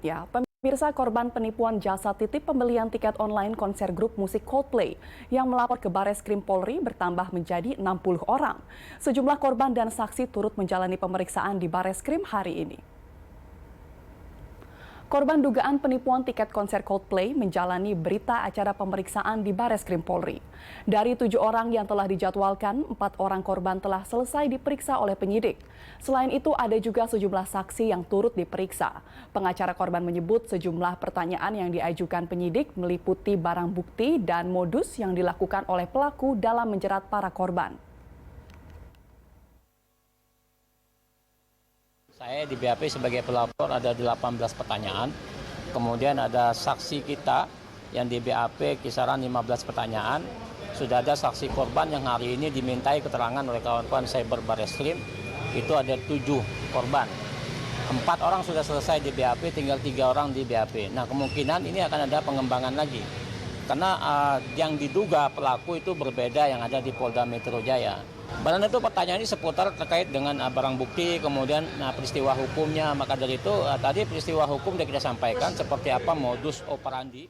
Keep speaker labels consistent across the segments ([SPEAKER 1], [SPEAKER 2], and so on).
[SPEAKER 1] Ya, pemirsa korban penipuan jasa titip pembelian tiket online konser grup musik Coldplay yang melapor ke Bareskrim Polri bertambah menjadi 60 orang. Sejumlah korban dan saksi turut menjalani pemeriksaan di Bareskrim hari ini. Korban dugaan penipuan tiket konser Coldplay menjalani berita acara pemeriksaan di Bareskrim Polri. Dari 7 orang yang telah dijadwalkan, 4 orang korban telah selesai diperiksa oleh penyidik. Selain itu, ada juga sejumlah saksi yang turut diperiksa. Pengacara korban menyebut sejumlah pertanyaan yang diajukan penyidik meliputi barang bukti dan modus yang dilakukan oleh pelaku dalam menjerat para korban.
[SPEAKER 2] Saya di BAP sebagai pelapor ada 18 pertanyaan, kemudian ada saksi kita yang di BAP kisaran 15 pertanyaan, sudah ada saksi korban yang hari ini dimintai keterangan oleh kawan-kawan Cyber Bareskrim, itu ada 7 korban. 4 orang sudah selesai di BAP, tinggal 3 orang di BAP. Nah, kemungkinan ini akan ada pengembangan lagi, karena yang diduga pelaku itu berbeda yang ada di Polda Metro Jaya. Barang itu pertanyaan ini seputar terkait dengan barang bukti, kemudian peristiwa hukumnya. Maka dari itu tadi peristiwa hukum sudah kita sampaikan seperti apa modus operandi.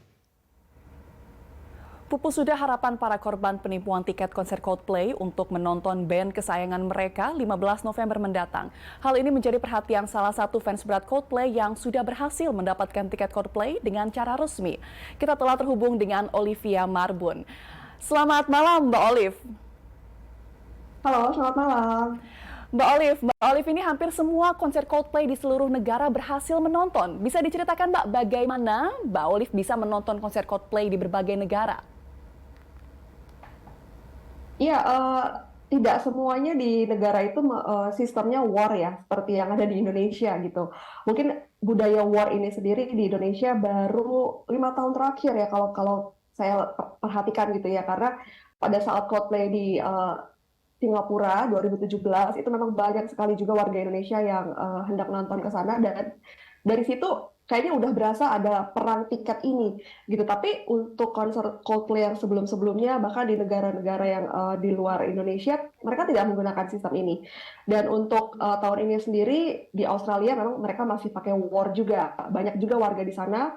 [SPEAKER 1] Pupus sudah harapan para korban penipuan tiket konser Coldplay untuk menonton band kesayangan mereka 15 November mendatang. Hal ini menjadi perhatian salah satu fans berat Coldplay yang sudah berhasil mendapatkan tiket Coldplay dengan cara resmi. Kita telah terhubung dengan Olivia Marbun. Selamat malam, Mbak Olive.
[SPEAKER 3] Halo, selamat malam.
[SPEAKER 1] Mbak Olive ini hampir semua konser Coldplay di seluruh negara berhasil menonton. Bisa diceritakan Mbak bagaimana Mbak Olive bisa menonton konser Coldplay di berbagai negara?
[SPEAKER 3] Iya, tidak semuanya di negara itu sistemnya war ya, seperti yang ada di Indonesia gitu. Mungkin budaya war ini sendiri di Indonesia baru 5 tahun terakhir ya, kalau saya perhatikan gitu ya, karena pada saat Coldplay di Singapura 2017 itu memang banyak sekali juga warga Indonesia yang hendak nonton ke sana, dan dari situ kayaknya udah berasa ada perang tiket ini gitu. Tapi untuk konser Coldplay yang sebelum-sebelumnya, bahkan di negara-negara yang di luar Indonesia, mereka tidak menggunakan sistem ini. Dan untuk tahun ini sendiri di Australia memang mereka masih pakai war juga. Banyak juga warga di sana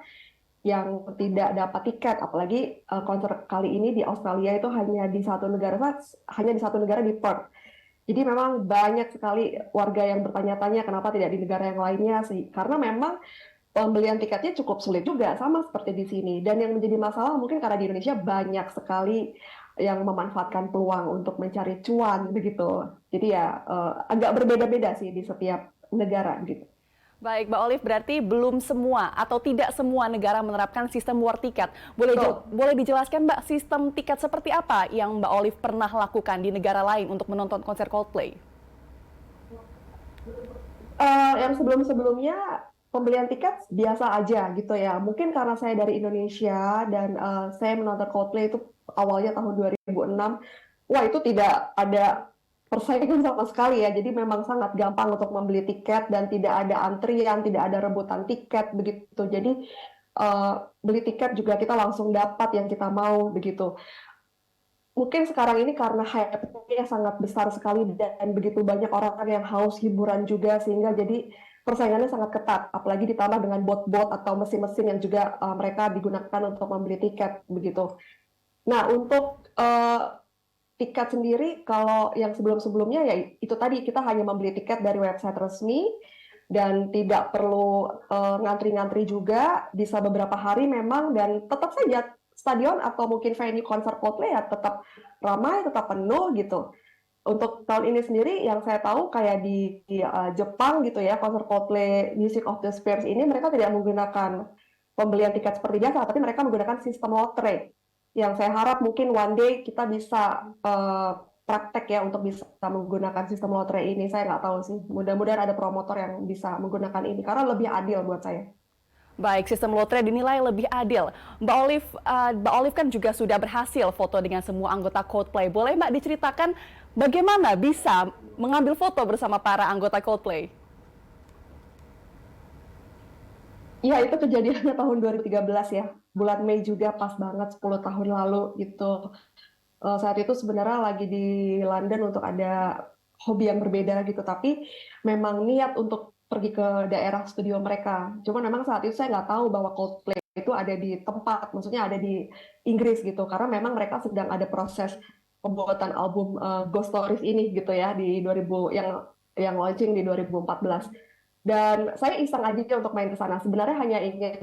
[SPEAKER 3] yang tidak dapat tiket, apalagi konser kali ini di Australia itu hanya di satu negara, di Perth. Jadi memang banyak sekali warga yang bertanya-tanya kenapa tidak di negara yang lainnya sih, karena memang pembelian tiketnya cukup sulit juga, sama seperti di sini. Dan yang menjadi masalah mungkin karena di Indonesia banyak sekali yang memanfaatkan peluang untuk mencari cuan begitu. Jadi ya agak berbeda-beda sih di setiap negara gitu.
[SPEAKER 1] Baik, Mbak Olive, berarti belum semua atau tidak semua negara menerapkan sistem war tiket. Boleh dijelaskan Mbak, sistem tiket seperti apa yang Mbak Olive pernah lakukan di negara lain untuk menonton konser Coldplay?
[SPEAKER 3] Yang sebelum-sebelumnya pembelian tiket biasa aja gitu ya. Mungkin karena saya dari Indonesia dan saya menonton Coldplay itu awalnya tahun 2006. Wah, itu tidak ada persaingan sama sekali ya. Jadi memang sangat gampang untuk membeli tiket dan tidak ada antrian, tidak ada rebutan tiket begitu. Jadi beli tiket juga kita langsung dapat yang kita mau begitu. Mungkin sekarang ini karena hype-nya sangat besar sekali dan begitu banyak orang yang haus hiburan juga, sehingga jadi persaingannya sangat ketat, apalagi ditambah dengan bot-bot atau mesin-mesin yang juga mereka digunakan untuk membeli tiket begitu. Nah, untuk tiket sendiri, kalau yang sebelum-sebelumnya ya itu tadi, kita hanya membeli tiket dari website resmi dan tidak perlu ngantri-ngantri juga, bisa beberapa hari memang, dan tetap saja stadion atau mungkin venue konser Coldplay ya tetap ramai, tetap penuh gitu. Untuk tahun ini sendiri yang saya tahu kayak di Jepang gitu ya, konser Coldplay Music of the Spheres ini mereka tidak menggunakan pembelian tiket seperti biasa, tapi mereka menggunakan sistem lotre. Yang saya harap mungkin one day kita bisa praktek ya untuk bisa menggunakan sistem lotre ini. Saya nggak tahu sih, mudah-mudahan ada promotor yang bisa menggunakan ini karena lebih adil buat saya.
[SPEAKER 1] Baik, sistem lotre dinilai lebih adil. Mbak Olive kan juga sudah berhasil foto dengan semua anggota Coldplay. Boleh Mbak diceritakan bagaimana bisa mengambil foto bersama para anggota Coldplay?
[SPEAKER 3] Iya, itu kejadiannya tahun 2013 ya. Bulan Mei juga, pas banget 10 tahun lalu gitu. Saat itu sebenarnya lagi di London untuk ada hobi yang berbeda gitu, tapi memang niat untuk pergi ke daerah studio mereka. Cuma memang saat itu saya nggak tahu bahwa Coldplay itu ada di tempat, maksudnya ada di Inggris gitu, karena memang mereka sedang ada proses pembuatan album Ghost Stories ini gitu ya di 2000 yang launching di 2014. Dan saya iseng aja untuk main ke sana. Sebenarnya hanya ingin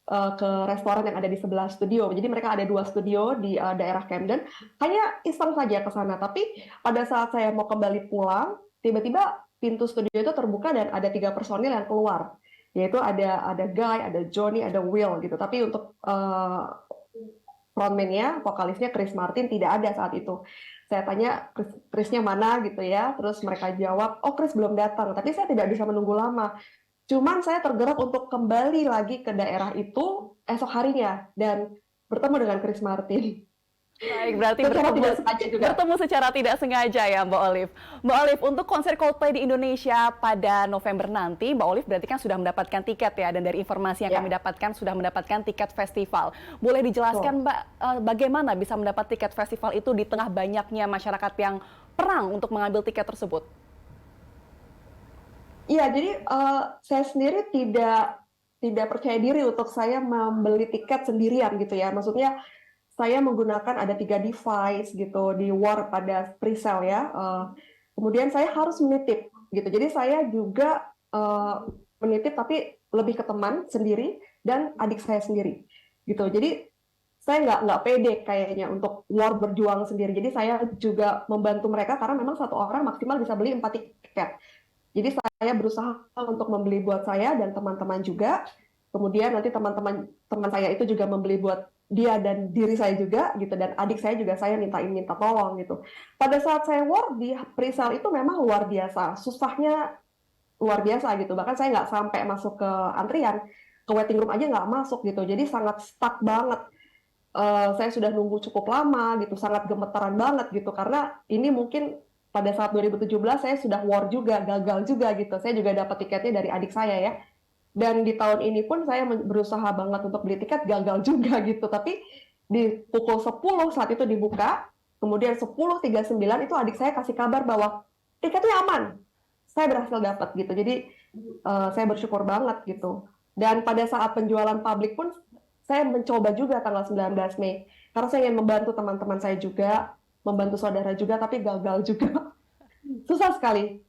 [SPEAKER 3] ke restoran yang ada di sebelah studio. Jadi mereka ada 2 studio di daerah Camden. Hanya iseng saja ke sana. Tapi pada saat saya mau kembali pulang, tiba-tiba pintu studio itu terbuka dan ada 3 personil yang keluar. Yaitu ada Guy, ada Johnny, ada Will gitu. Tapi untuk frontman-nya, vokalisnya Chris Martin tidak ada saat itu. Saya tanya Chrisnya mana gitu ya, terus mereka jawab, oh Chris belum datang, tapi saya tidak bisa menunggu lama. Cuman saya tergerak untuk kembali lagi ke daerah itu esok harinya dan bertemu dengan Chris Martin.
[SPEAKER 1] Baik, berarti
[SPEAKER 3] Secara tidak sengaja juga.
[SPEAKER 1] bertemu secara tidak sengaja ya Mbak Olive. Mbak Olive, untuk konser Coldplay di Indonesia pada November nanti, Mbak Olive berarti kan sudah mendapatkan tiket ya, dan dari informasi yang
[SPEAKER 3] Ya.
[SPEAKER 1] kami dapatkan sudah mendapatkan tiket festival. Boleh dijelaskan Mbak, bagaimana bisa mendapat tiket festival itu di tengah banyaknya masyarakat yang perang untuk mengambil tiket tersebut?
[SPEAKER 3] Iya, jadi saya sendiri tidak percaya diri untuk saya membeli tiket sendirian gitu ya. Maksudnya saya menggunakan ada 3 device gitu di War pada pre-sale ya. Kemudian saya harus menitip gitu. Jadi saya juga menitip tapi lebih ke teman sendiri dan adik saya sendiri gitu. Jadi saya nggak pede kayaknya untuk War berjuang sendiri. Jadi saya juga membantu mereka karena memang satu orang maksimal bisa beli 4 tiket. Jadi saya berusaha untuk membeli buat saya dan teman-teman juga. Kemudian nanti teman saya itu juga membeli buat dia dan diri saya juga gitu, dan adik saya juga saya minta tolong gitu. Pada saat saya war di pre-sale itu memang luar biasa, susahnya luar biasa gitu. Bahkan saya nggak sampai masuk ke antrian, ke waiting room aja nggak masuk gitu. Jadi sangat stuck banget. Saya sudah nunggu cukup lama gitu, sangat gemetaran banget gitu karena ini mungkin pada saat 2017 saya sudah war juga, gagal juga gitu. Saya juga dapat tiketnya dari adik saya ya. Dan di tahun ini pun saya berusaha banget untuk beli tiket, gagal juga gitu. Tapi di pukul 10 saat itu dibuka, kemudian 10.39 itu adik saya kasih kabar bahwa tiketnya aman. Saya berhasil dapat gitu. Jadi saya bersyukur banget gitu. Dan pada saat penjualan publik pun saya mencoba juga tanggal 19 Mei. Karena saya ingin membantu teman-teman saya juga, membantu saudara juga, tapi gagal juga. Susah sekali.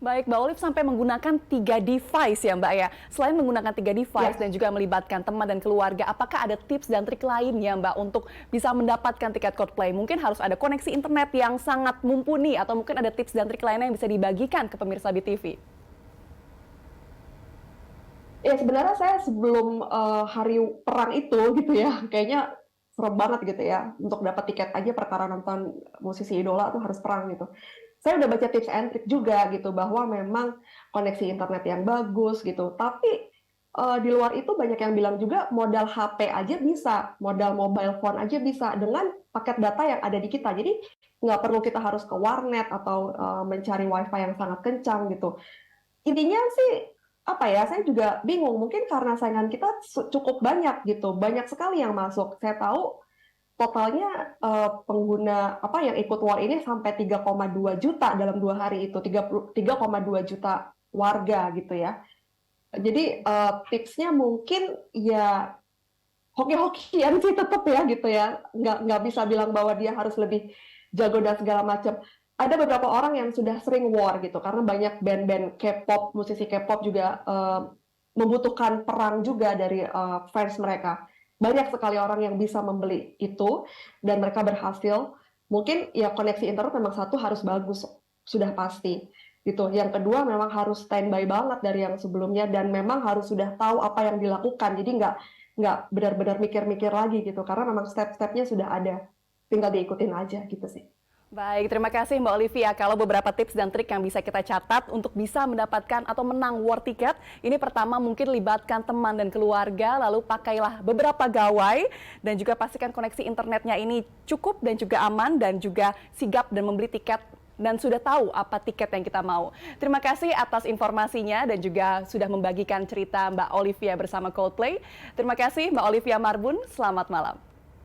[SPEAKER 1] Baik, Mbak Olive sampai menggunakan 3 device ya Mbak ya. Selain menggunakan 3 device dan juga melibatkan teman dan keluarga, apakah ada tips dan trik lainnya Mbak untuk bisa mendapatkan tiket Coldplay? Mungkin harus ada koneksi internet yang sangat mumpuni atau mungkin ada tips dan trik lainnya yang bisa dibagikan ke pemirsa BTV?
[SPEAKER 3] Ya sebenarnya saya sebelum hari perang itu gitu ya, kayaknya serem banget gitu ya. Untuk dapat tiket aja perkara nonton musisi idola tuh harus perang gitu. Saya udah baca tips and trick juga gitu bahwa memang koneksi internet yang bagus gitu. Tapi di luar itu banyak yang bilang juga modal HP aja bisa, modal mobile phone aja bisa dengan paket data yang ada di kita. Jadi nggak perlu kita harus ke warnet atau mencari wifi yang sangat kencang gitu. Intinya sih apa ya, saya juga bingung. Mungkin karena saingan kita cukup banyak gitu, banyak sekali yang masuk. Saya tahu totalnya pengguna yang ikut war ini sampai 3,2 juta dalam 2 hari itu, 3,2 juta warga gitu ya. Jadi tipsnya mungkin ya hoki-hokian sih tetap ya gitu ya. Nggak bisa bilang bahwa dia harus lebih jago dan segala macam. Ada beberapa orang yang sudah sering war gitu karena banyak band-band K-pop, musisi K-pop juga membutuhkan perang juga dari fans mereka. Banyak sekali orang yang bisa membeli itu dan mereka berhasil. Mungkin ya koneksi internet memang satu harus bagus, sudah pasti gitu. Yang kedua memang harus standby banget dari yang sebelumnya dan memang harus sudah tahu apa yang dilakukan. Jadi nggak benar-benar mikir-mikir lagi gitu karena memang step-stepnya sudah ada. Tinggal diikutin aja gitu sih.
[SPEAKER 1] Baik, terima kasih Mbak Olivia. Kalau beberapa tips dan trik yang bisa kita catat untuk bisa mendapatkan atau menang war ticket, ini pertama mungkin libatkan teman dan keluarga, lalu pakailah beberapa gawai, dan juga pastikan koneksi internetnya ini cukup dan juga aman, dan juga sigap dan membeli tiket dan sudah tahu apa tiket yang kita mau. Terima kasih atas informasinya dan juga sudah membagikan cerita Mbak Olivia bersama Coldplay. Terima kasih Mbak Olivia Marbun, selamat malam.